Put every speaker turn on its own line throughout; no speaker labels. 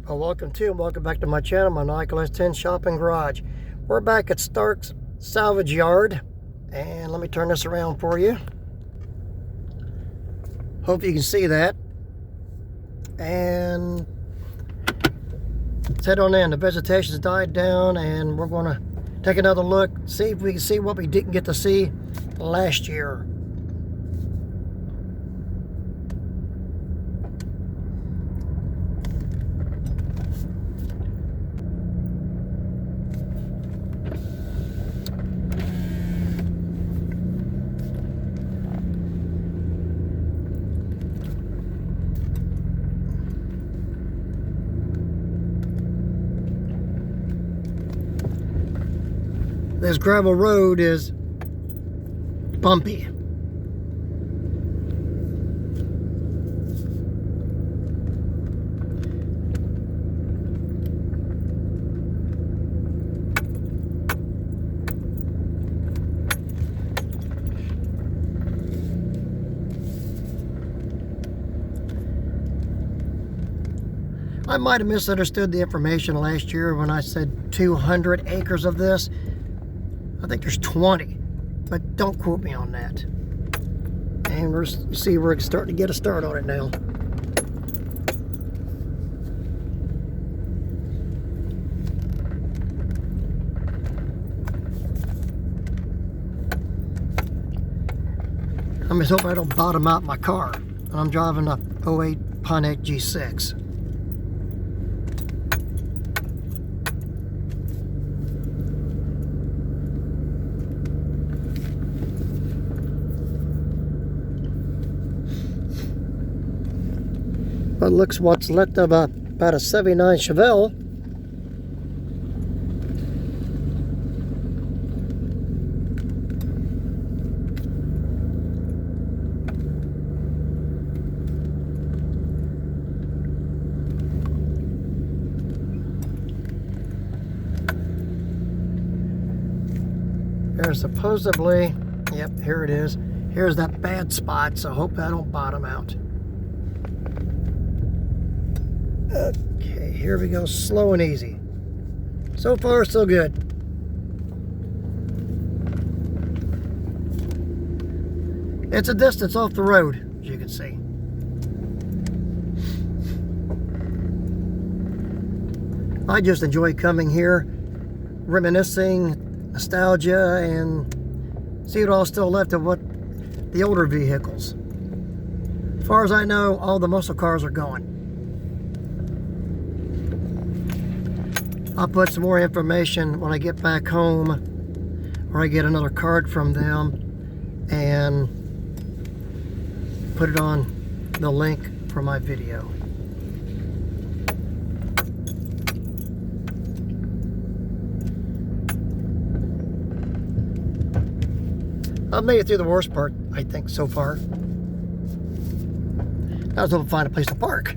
Well, welcome back to my channel, my Michael S10 Shopping Garage. We're back at Stark's Salvage Yard, and let me turn this around for you. Hope you can see that. And let's head on in. The vegetation's died down, and we're going to take another look, see if we can see what we didn't get to see last year. This gravel road is bumpy. I might have misunderstood the information last year when I said 200 acres of this. I think there's 20, but don't quote me on that. And you see we're starting to get a start on it now. I'm just hoping I don't bottom out my car. I'm driving a 08 Pontiac G6. But looks what's left of about a 79 Chevelle. There's supposedly, yep, here it is. Here's that bad spot, so hope I don't bottom out. Okay, here we go, slow and easy. So far, so good. It's a distance off the road, as you can see. I just enjoy coming here, reminiscing, nostalgia, and see what all still left of what the older vehicles. As far as I know, all the muscle cars are gone. I'll put some more information when I get back home, or I get another card from them, and put it on the link for my video. I've made it through the worst part, I think, so far. Now I was able to find a place to park.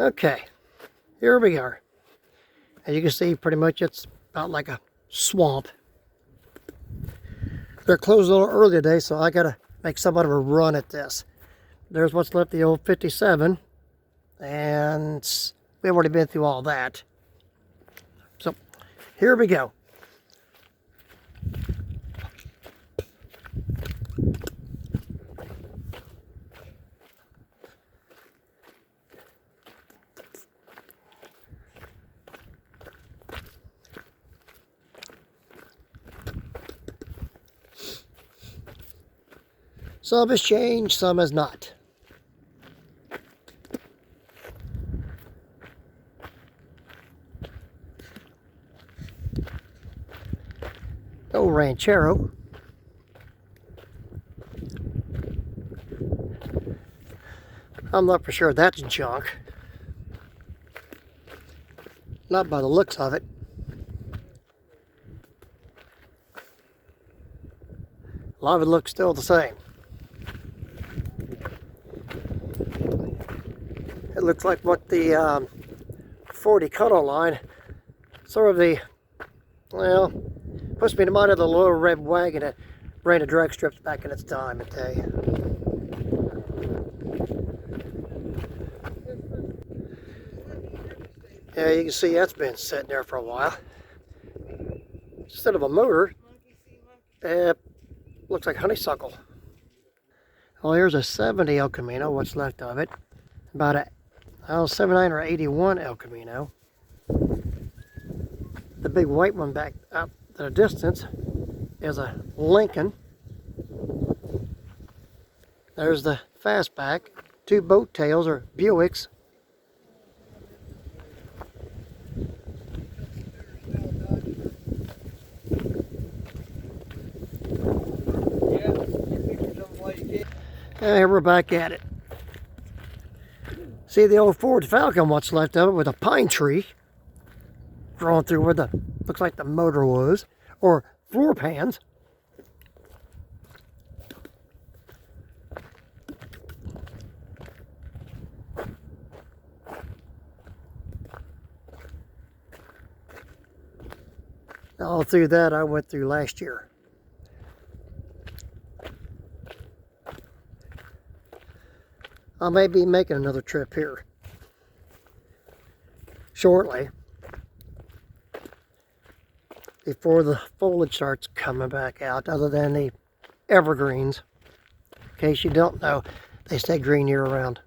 Okay, here we are. As you can see, pretty much it's about like a swamp. They're closed a little early today, so I gotta make somewhat of a run at this. There's what's left of the old 57, and we've already been through all that. So, here we go. Some has changed, some has not. Oh, Ranchero. I'm not for sure that's junk. Not by the looks of it. A lot of it looks still the same. It looks like what the 40 Cuddle line, sort of the, well, puts me in mind of the little red wagon that ran the drag strips back in its time, I tell you. Yeah, you can see that's been sitting there for a while. Instead of a motor, it looks like honeysuckle. Well, here's a 70 El Camino, what's left of it. About a 79 or 81 El Camino. The big white one back up at a distance is a Lincoln. There's the fastback. Two boat tails or Buicks. And here we're back at it. See the old Ford Falcon, what's left of it, with a pine tree growing through where the looks like the motor was, or floor pans. All through that I went through last year. I may be making another trip here shortly, before the foliage starts coming back out, other than the evergreens. In case you don't know, they stay green year round.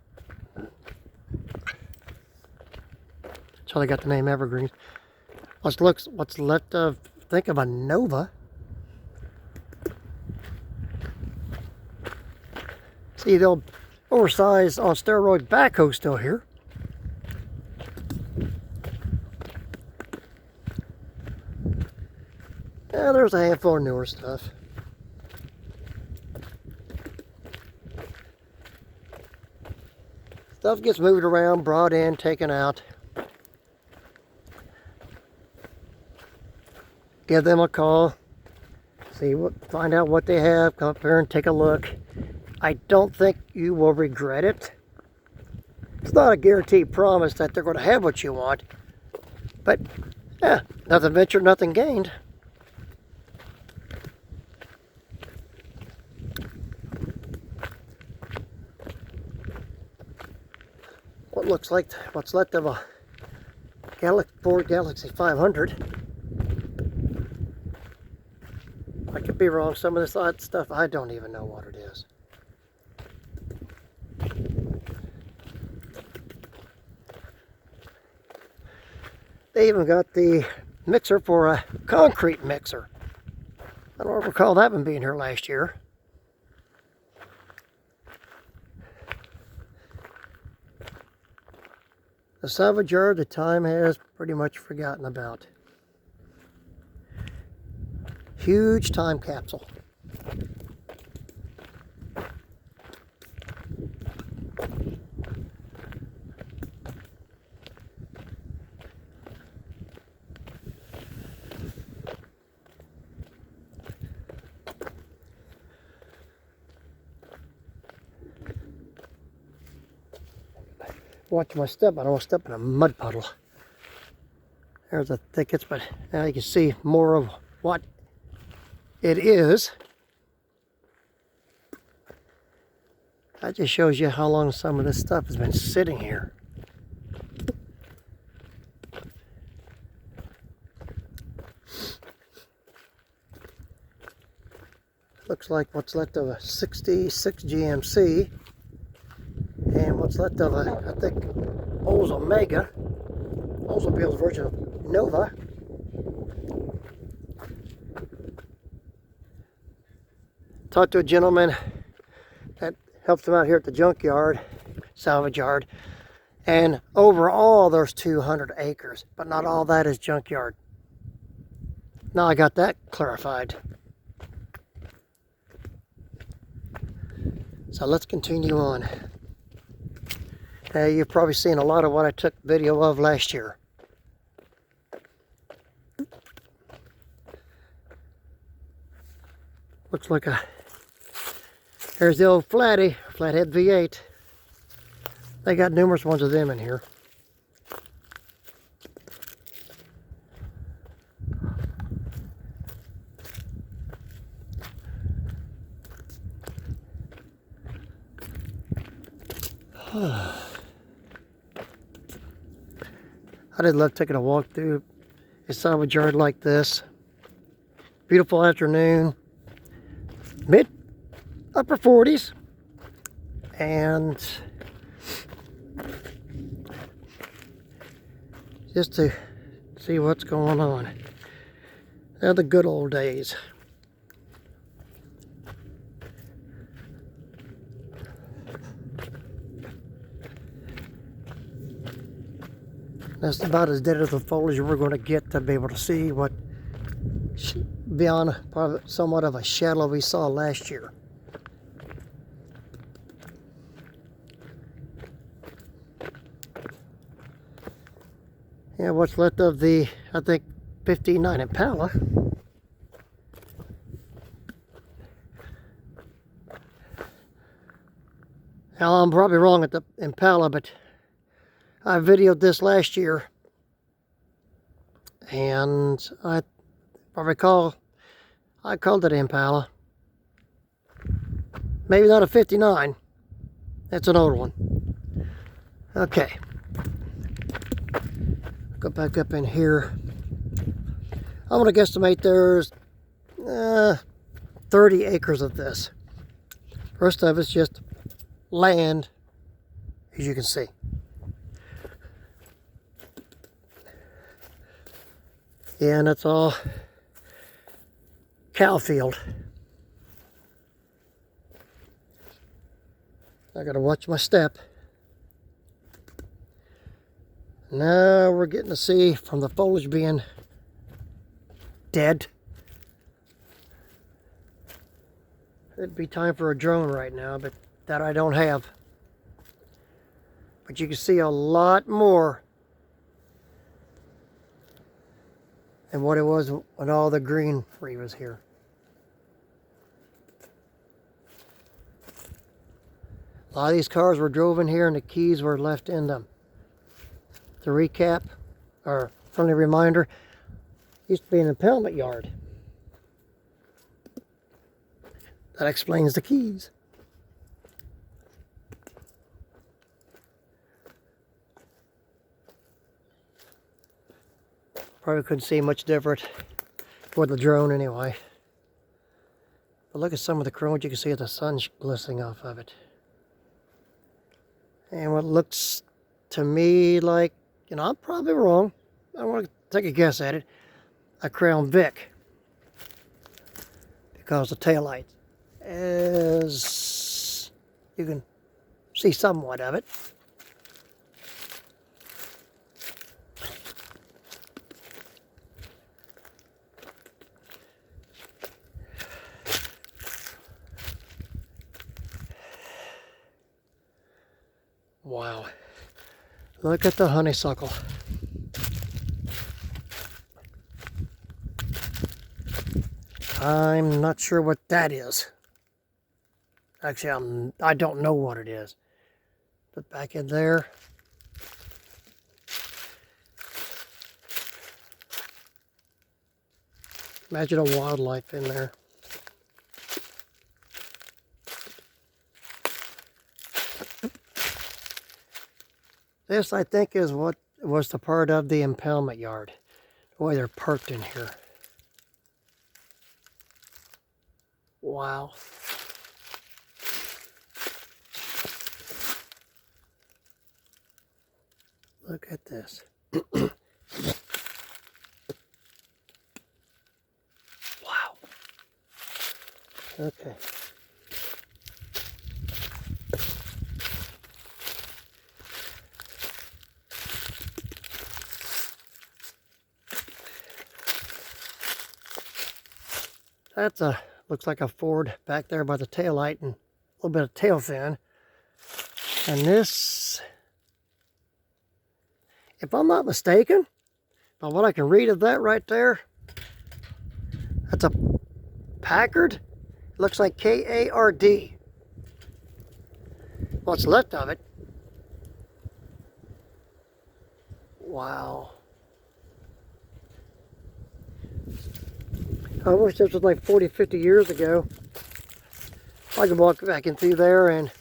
So they got the name evergreens. What's left of, think of a Nova. See the old oversized on steroid backhoe still here. Yeah, there's a handful of newer stuff. Stuff gets moved around, brought in, taken out. Give them a call. Find out what they have. Come up here and take a look. I don't think you will regret it. It's not a guaranteed promise that they're going to have what you want. But, yeah, nothing ventured, nothing gained. What looks like what's left of a Ford Galaxy 500. I could be wrong. Some of this odd stuff, I don't even know what it is. They even got the mixer for a concrete mixer. I don't recall that one being here last year. The salvage yard, the time has pretty much forgotten about. Huge time capsule. Watch my step. I don't want to step in a mud puddle. There's the thickets, but now you can see more of what it is. That just shows you how long some of this stuff has been sitting here. Looks like what's left of a 66 GMC. And what's left of a, I think, Oldsmobile version of Nova. Talked to a gentleman that helps them out here at the junkyard, salvage yard. And overall, there's 200 acres, but not all that is junkyard. Now I got that clarified. So let's continue on. You've probably seen a lot of what I took video of last year. Looks like there's the old flathead V8. They got numerous ones of them in here. I did love taking a walk through a salvage yard like this. Beautiful afternoon, mid upper 40s, and just to see what's going on. They're the good old days. That's about as dead as the foliage we're going to get to be able to see what beyond probably somewhat of a shadow we saw last year. Yeah, what's left of the, I think, 59 Impala. Now, I'm probably wrong at the Impala, but I videoed this last year, and if I recall, I called it Impala. Maybe not a 59. That's an old one. Okay. Go back up in here. I'm going to guesstimate there's 30 acres of this. The rest of it's just land, as you can see. Yeah, and it's all cow field. I gotta watch my step. Now we're getting to see from the foliage being dead. It'd be time for a drone right now, but that I don't have. But you can see a lot more than what it was when all the greenery was here. A lot of these cars were drove in here and the keys were left in them. To recap, or friendly reminder, used to be an impoundment yard. That explains the keys. Probably couldn't see much different with the drone anyway. But look at some of the chrome, you can see the sun's glistening off of it. And what looks to me like, you know, I'm probably wrong. I want to take a guess at it. A Crown Vic. Because the taillight is, you can see somewhat of it. Wow. Look at the honeysuckle. I'm not sure what that is. Actually, I don't know what it is. But back in there. Imagine a wildlife in there. This, I think, is what was the part of the impoundment yard. The way they're parked in here. Wow. Look at this. Wow. Okay. That's looks like a Ford back there by the taillight and a little bit of tail fin. And this, if I'm not mistaken, by what I can read of that right there, that's a Packard. It looks like K-A-R-D. What's left of it. Wow. I wish this was like 40, 50 years ago. I could walk back in through there and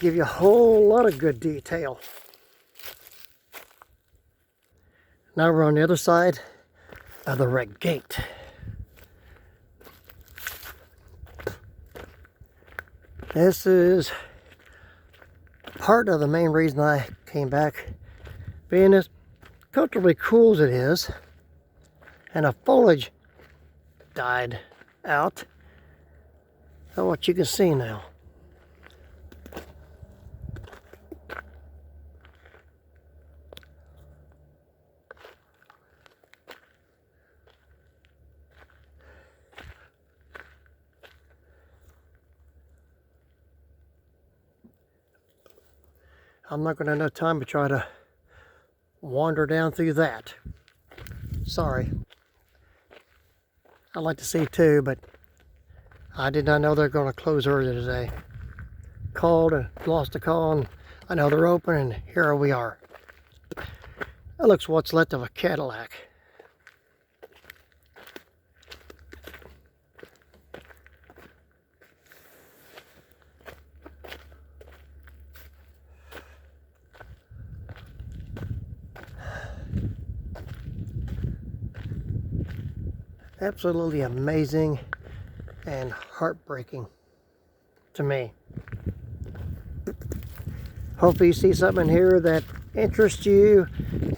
give you a whole lot of good detail. Now we're on the other side of the wreck gate. This is part of the main reason I came back, being as comfortably cool as it is, and the foliage died out. That's what you can see now. I'm not going to have enough time to try to wander down through that. Sorry. I'd like to see too, but I did not know they're going to close early today. Called and lost a call, and I know they're open, and here we are. That looks what's left of a Cadillac. Absolutely amazing and heartbreaking to me. Hopefully you see something in here that interests you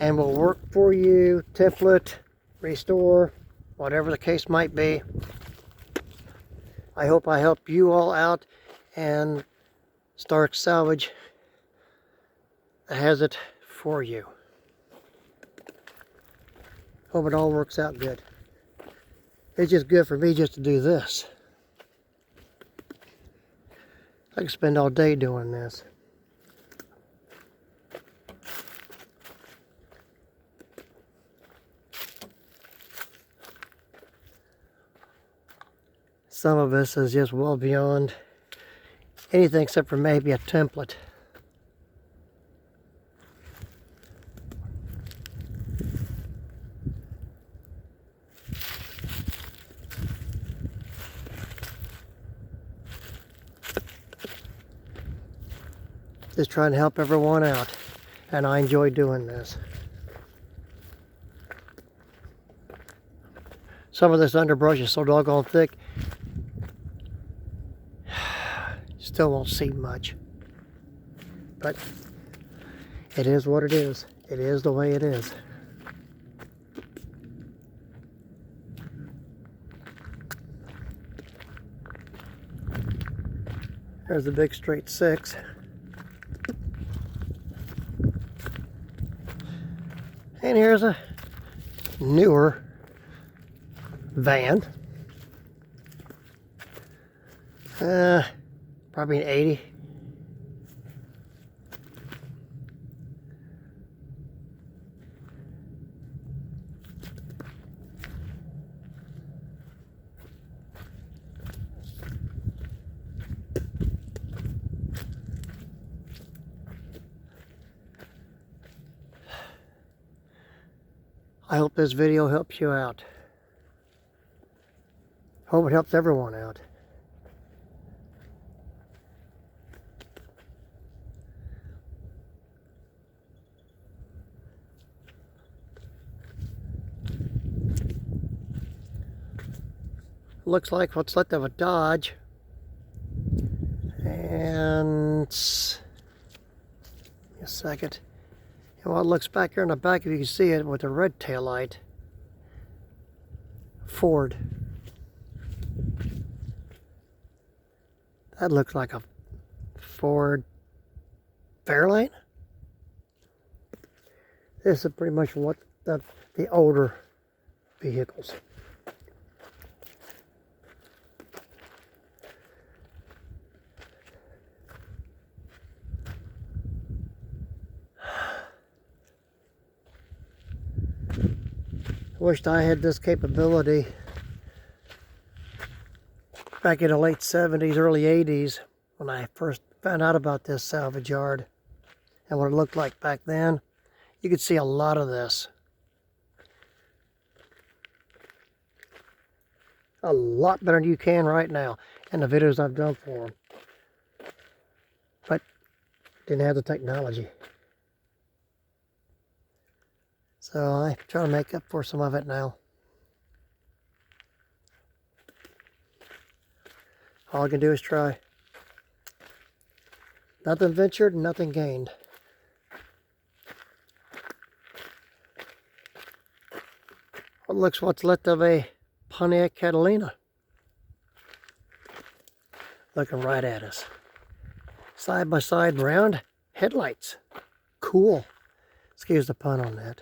and will work for you. Template, restore, whatever the case might be. I hope I help you all out and start salvage that has it for you. Hope it all works out good. It's just good for me just to do this. I can spend all day doing this. Some of this is just well beyond anything except for maybe a template. Just trying to help everyone out, and I enjoy doing this. Some of this underbrush is so doggone thick, you still won't see much. But it is what it is. It is the way it is. There's the big straight 6. And here's a newer van. Probably an 80. I hope this video helps you out. Hope it helps everyone out. Looks like what's left of a Dodge. And a second. And what looks back here in the back, if you can see it with the red tail light, Ford. That looks like a Ford Fairlane. This is pretty much what the older vehicles. Wished I had this capability back in the late 70s, early 80s, when I first found out about this salvage yard and what it looked like back then. You could see a lot of this. A lot better than you can right now in the videos I've done for them. But Didn't have the technology. So I try to make up for some of it now. All I can do is try. Nothing ventured, nothing gained. What looks what's left of a Pontiac Catalina. Looking right at us. Side by side round headlights. Cool. Excuse the pun on that.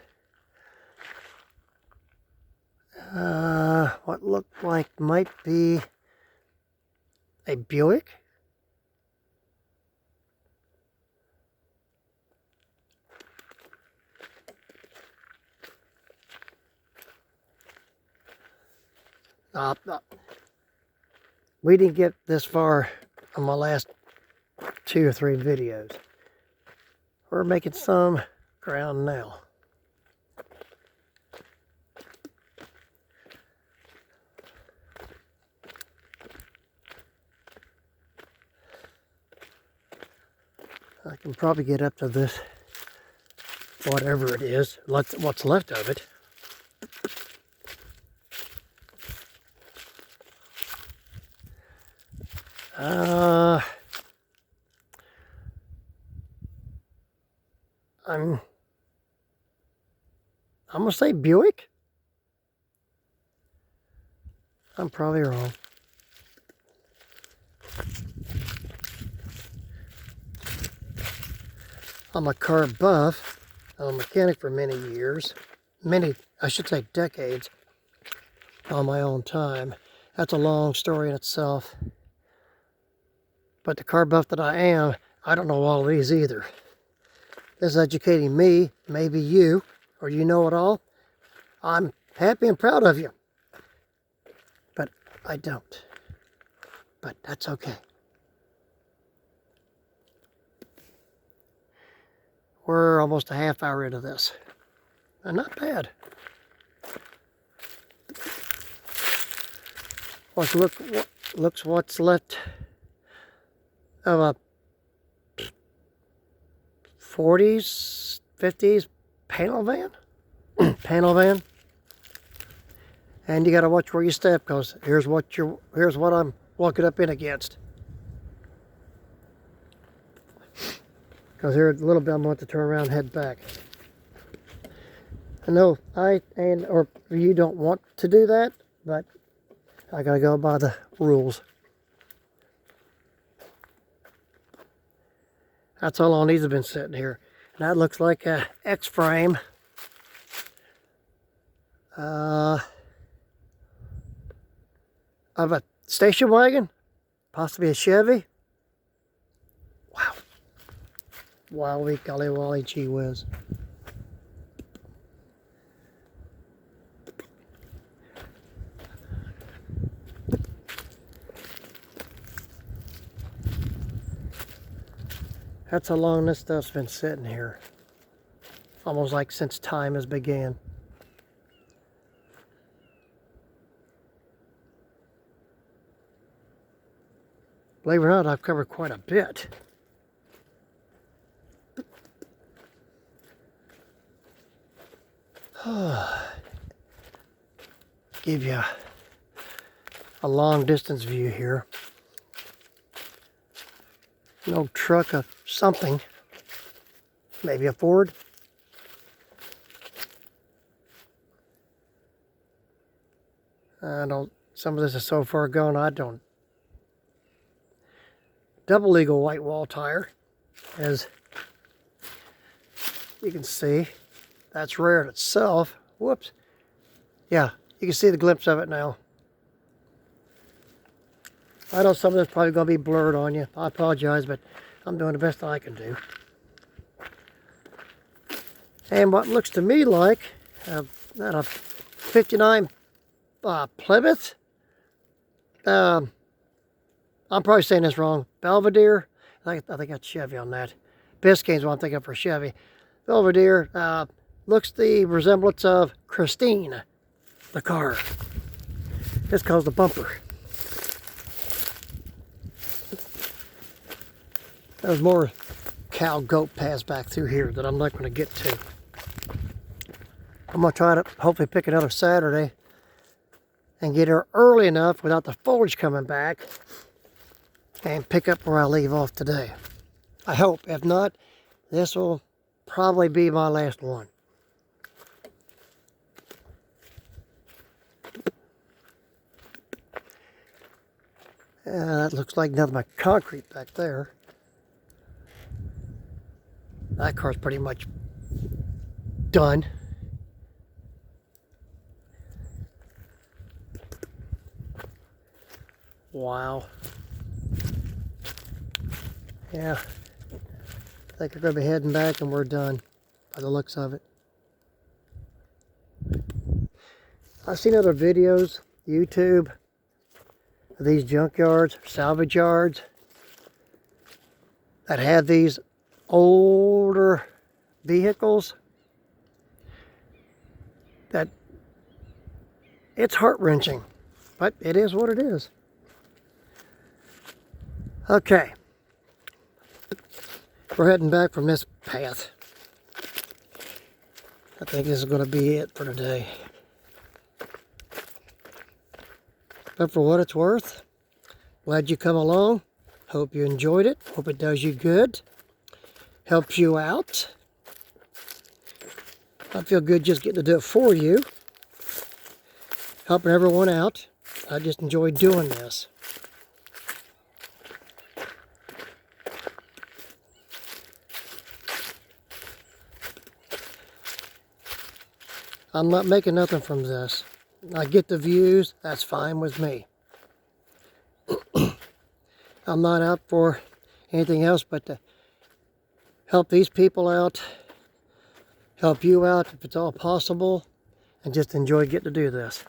What looked like might be a Buick. We didn't get this far on my last 2 or 3 videos. We're making some ground now. I can probably get up to this, whatever it is, what's left of it. I'm gonna say Buick. I'm probably wrong. I'm a car buff. I'm a mechanic for many years. I should say decades, on my own time. That's a long story in itself. But the car buff that I am, I don't know all these either. This is educating me, maybe you, or you know it all. I'm happy and proud of you. But I don't. But that's okay. We're almost a half hour into this. And not bad. Looks what's left of a 40s, 50s panel van. Panel van. And you got to watch where you step, because here's what I'm walking up in against. Because here a little bit I'm going to turn around and head back. I know or you don't want to do that, but I gotta go by the rules. That's how long these have been sitting here. And that looks like a X-frame. Of a station wagon, possibly a Chevy. Wow. Wowie, golly, wally, gee whiz. That's how long this stuff's been sitting here. Almost like since time has began. Believe it or not, I've covered quite a bit. Give you a long distance view here. An old truck of something. Maybe a Ford. Some of this is so far gone, I don't. Double eagle white wall tire, as you can see. That's rare in itself. Whoops. Yeah, you can see the glimpse of it now. I know some of this is probably going to be blurred on you. I apologize, but I'm doing the best I can do. And what looks to me like a 59 Plymouth. I'm probably saying this wrong. Belvedere. I think that's Chevy on that. Biscayne's what I'm thinking for Chevy. Belvedere looks the resemblance of Christine, the car. It's called the bumper. There's more cow-goat paths back through here that I'm not going to get to. I'm going to try to hopefully pick another Saturday and get here early enough without the foliage coming back and pick up where I leave off today. I hope. If not, this will probably be my last one. That looks like nothing but concrete back there. That car's pretty much done. Wow. Yeah. I think we're going to be heading back and we're done by the looks of it. I've seen other videos, YouTube, of these junkyards, salvage yards, that have these older vehicles. That it's heart-wrenching, but it is what it is. Okay, we're heading back from this path. I think this is going to be it for today. But for what it's worth, glad you come along. Hope you enjoyed it. Hope it does you good. Helps you out. I feel good just getting to do it for you. Helping everyone out. I just enjoy doing this. I'm not making nothing from this. I get the views, that's fine with me. I'm not out for anything else but to help these people out, help you out if it's all possible, and just enjoy getting to do this.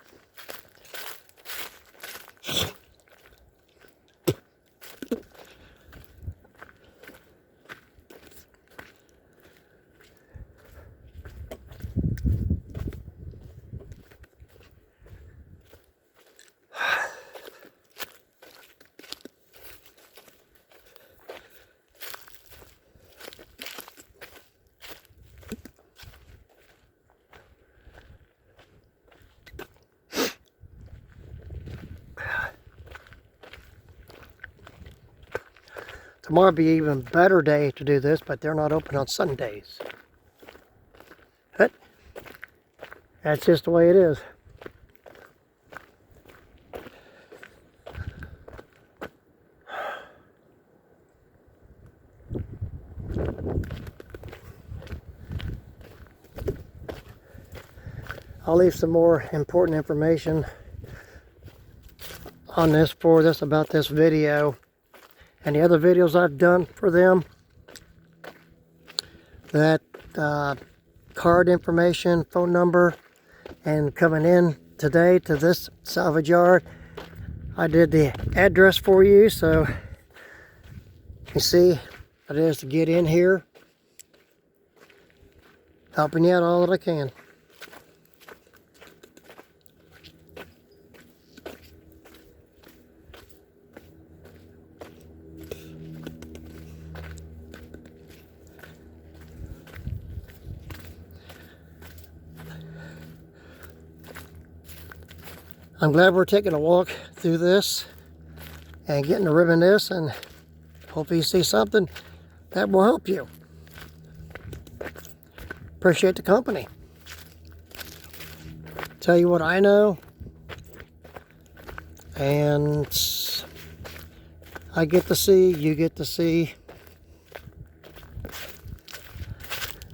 Tomorrow will be an even better day to do this, but they're not open on Sundays. But that's just the way it is. I'll leave some more important information on this for this about this video and the other videos I've done for them. That card information, phone number, and coming in today to this salvage yard, I did the address for you, so you see what it is to get in here. Helping you out all that I can. I'm glad we're taking a walk through this and getting to ribbon this, and hopefully you see something that will help you. Appreciate the company. Tell you what I know, and I get to see, you get to see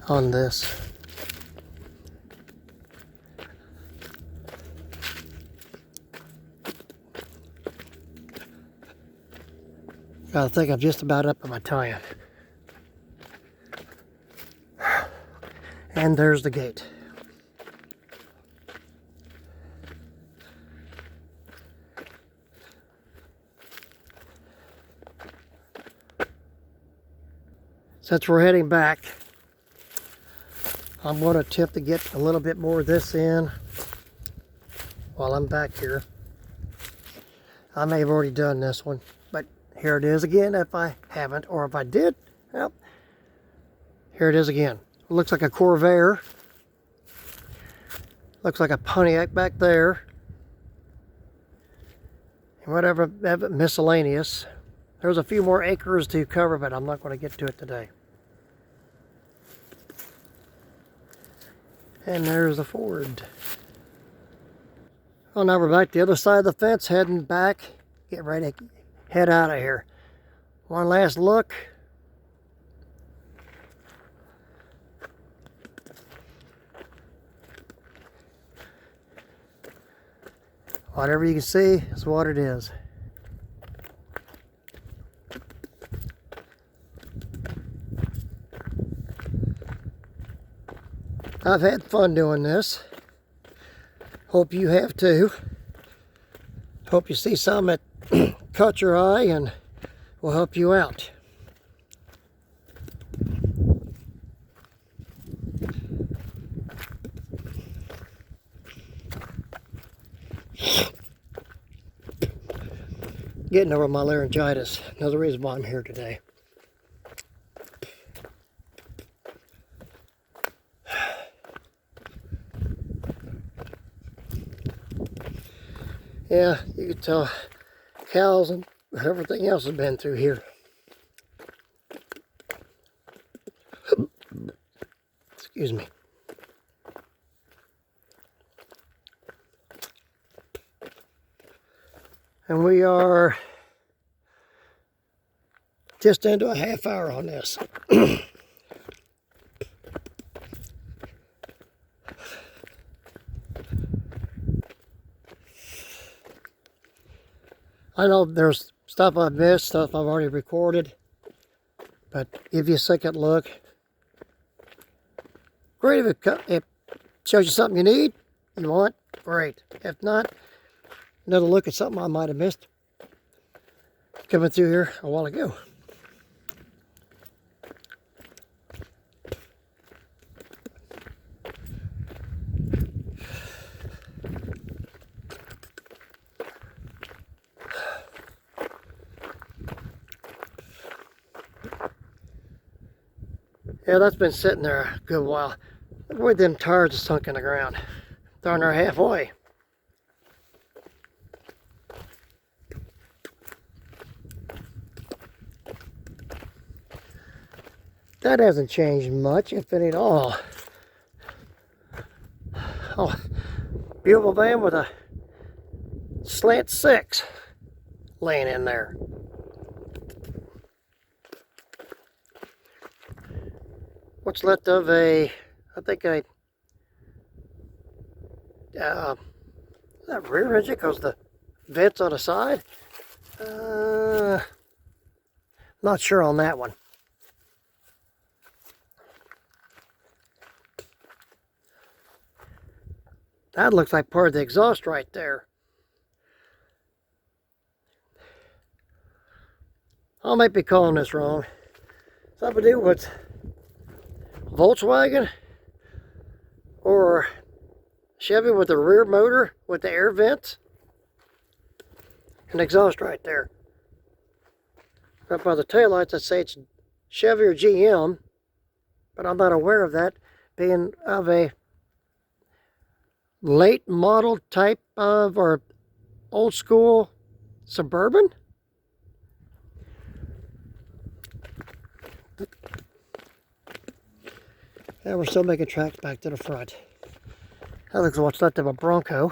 on this. I think I'm just about up at my tie-in. And there's the gate. Since we're heading back, I'm going to attempt to get a little bit more of this in while I'm back here. I may have already done this one, but here it is again if I haven't, or if I did, well, Here it is again. It looks like a Corvair. Looks like a Pontiac back there. And whatever miscellaneous. There's a few more acres to cover, but I'm not going to get to it today. And there's the Ford. Well, now we're back to the other side of the fence, heading back. Get ready to head out of here. One last look. Whatever you can see is what it is. I've had fun doing this. Hope you have too. Hope you see something that caught your eye and will help you out. Getting over my laryngitis. Another reason why I'm here today. Yeah, you can tell cows and everything else has been through here. Excuse me. And we are just into a half hour on this. I know there's stuff I've missed, stuff I've already recorded, but give you a second look. Great if it shows you something you need, you want, great. If not, another look at something I might have missed coming through here a while ago. Yeah, that's been sitting there a good while. Look where them tires are sunk in the ground. Darn near halfway. That hasn't changed much, if any at all. Oh, beautiful van with a slant 6 laying in there. What's left of a, I think that rear engine, because the vents on the side. Not sure on that one. That looks like part of the exhaust right there. I might be calling this wrong. Something to do with Volkswagen or Chevy with the rear motor with the air vents and exhaust right there. Right by the taillights, I'd say it's Chevy or GM, but I'm not aware of that being of a late model type of or old school Suburban. And we're still making tracks back to the front. That looks like what's left of a Bronco.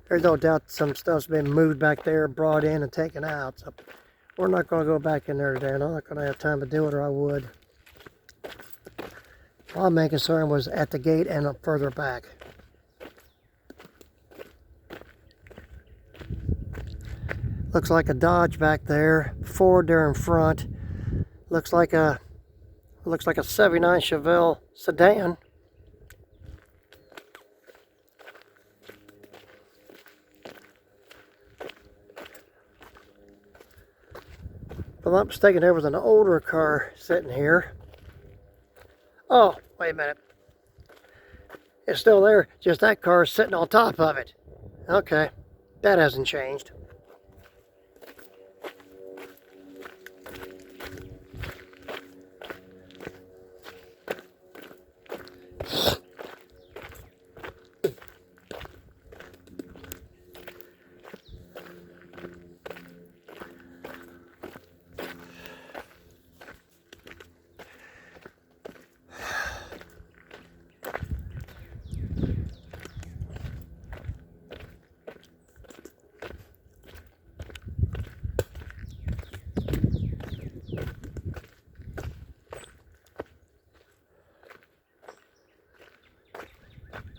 There's no doubt some stuff's been moved back there, brought in, and taken out. So we're not going to go back in there today, and I'm not going to have time to do it, or I would. My main concern was at the gate and up further back. Looks like a Dodge back there, Ford there in front. Looks like a 79 Chevelle sedan. If I'm not mistaken, there was an older car sitting here. Oh, wait a minute. It's still there, just that car is sitting on top of it. Okay, that hasn't changed.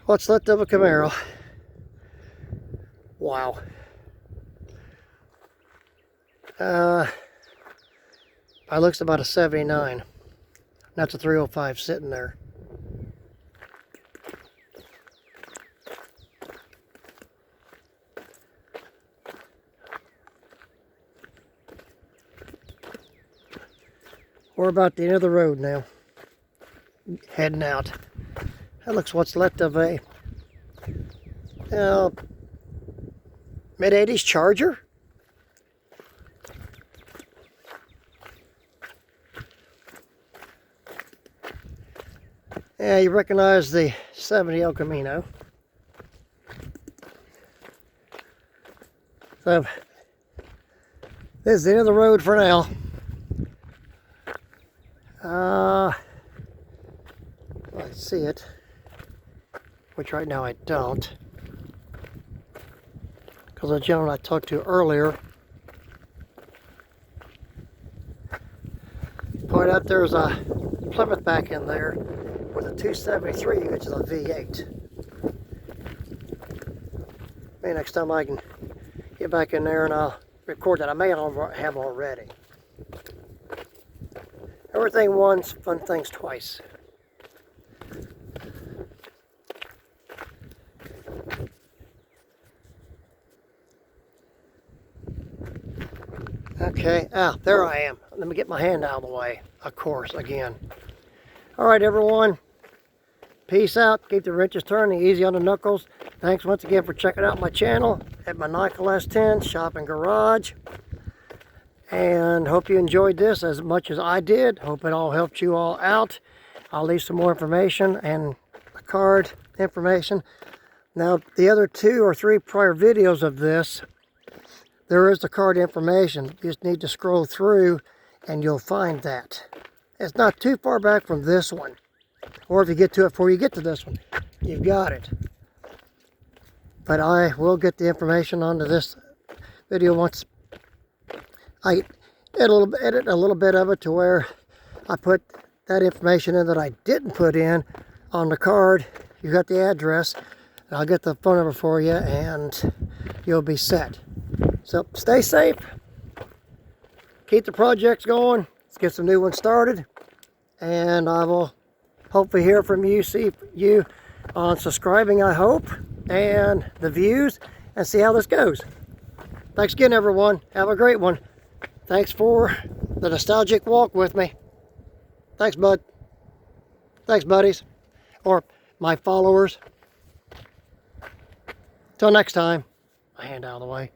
What's left of a Camaro. Wow. It looks about a 79. That's a 305 sitting there. We're about the end of the road now. Heading out. That looks what's left of a mid-80s Charger. Yeah, you recognize the 70 El Camino. So, this is the end of the road for now. I see it, which right now I don't, because the gentleman I talked to earlier pointed out there's a Plymouth back in there with a 273, which is a V8. Maybe next time I can get back in there and I'll record that. I may have already. Everything once, fun things twice. Okay, there I am. Let me get my hand out of the way, of course, again. All right, everyone. Peace out. Keep the wrenches turning, easy on the knuckles. Thanks once again for checking out my channel at my s10 shop and garage. And hope you enjoyed this as much as I did. Hope it all helped you all out. I'll leave some more information and the card information. Now, the other 2 or 3 prior videos of this, there is the card information. You just need to scroll through and you'll find that. It's not too far back from this one. Or if you get to it before you get to this one, you've got it. But I will get the information onto this video once I edit a little bit of it to where I put that information in that I didn't put in on the card. You got the address. And I'll get the phone number for you and you'll be set. So stay safe. Keep the projects going. Let's get some new ones started. And I will hopefully hear from you, see you on subscribing, I hope, and the views, and see how this goes. Thanks again, everyone. Have a great one. Thanks for the nostalgic walk with me. Thanks, bud. Thanks, buddies. Or my followers. Till next time. My hand out of the way.